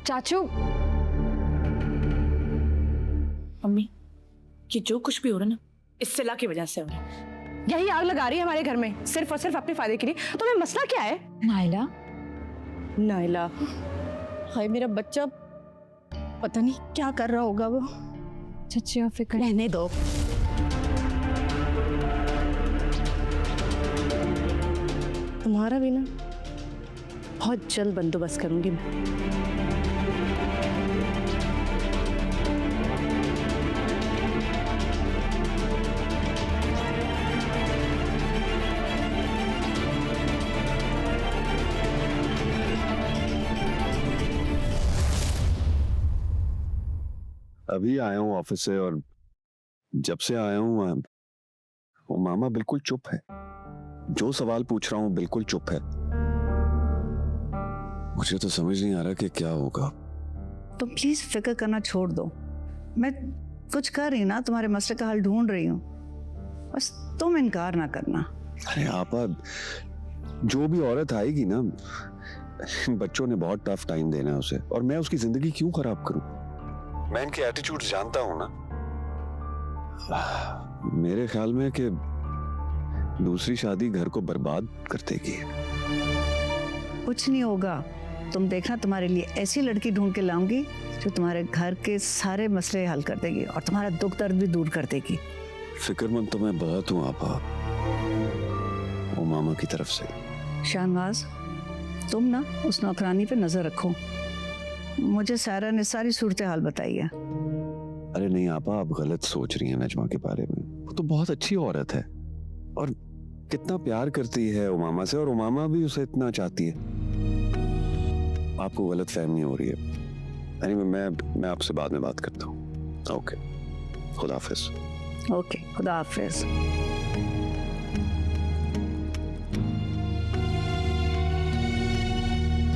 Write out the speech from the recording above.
चाचू। मम्मी, ये जो कुछ भी हो रहा है ना, इस सिला की वजह से हो रहा है। यही आग लगा रही है हमारे घर में सिर्फ और सिर्फ अपने फायदे के लिए। तुम्हें मसला क्या है? नाइला, नाइला, हाय मेरा बच्चा पता नहीं क्या कर रहा होगा वो। चाची आप फिक्र रहने दो। तुम्हारा भी ना बहुत जल्द बंदोबस्त करूंगी मैं। अभी आया हूँ ऑफिस से और जब से आया हूँ वो मामा बिल्कुल चुप है। जो सवाल पूछ रहा हूँ बिल्कुल चुप है। मुझे तो समझ नहीं आ रहा कि क्या होगा। तुम प्लीज फिक्र करना छोड़ दो। मैं कुछ कर रही ना, तुम्हारे मसले का हल ढूंढ रही हूँ, बस तुम इनकार ना करना। अरे आपा, जो भी औरत आएगी ना, बच्चों ने बहुत टफ टाइम देना है उसे, और मैं उसकी जिंदगी क्यों खराब करूं? मैं इनके एटीट्यूड जानता हूं ना। मेरे ख्याल में कि दूसरी शादी घर को बर्बाद कर देगी। कुछ नहीं होगा, तुम देखना, तुम्हारे लिए ऐसी लड़की ढूंढ के लाऊंगी जो तुम्हारे घर के सारे मसले हल कर देगी और तुम्हारा दुख दर्द भी दूर कर देगी। फिक्रमंद तो मैं बहुत हूं आपा, वो मामा की तरफ से। शाहनवाज, तुम ना उस नौकरानी पे नजर रखो। मुझे सारा ने सारी सूरत हाल बताई है। अरे नहीं आपा, आप गलत सोच रही हैं नजमा के बारे में। वो तो बहुत अच्छी औरत है और कितना प्यार करती है उमामा से, और उमामा भी उसे इतना चाहती है। आपको गलत फहमी हो रही है। मैं आपसे बाद में बात करता हूँ। ओके, खुदा हाफिज। ओके, खुदा हाफिज।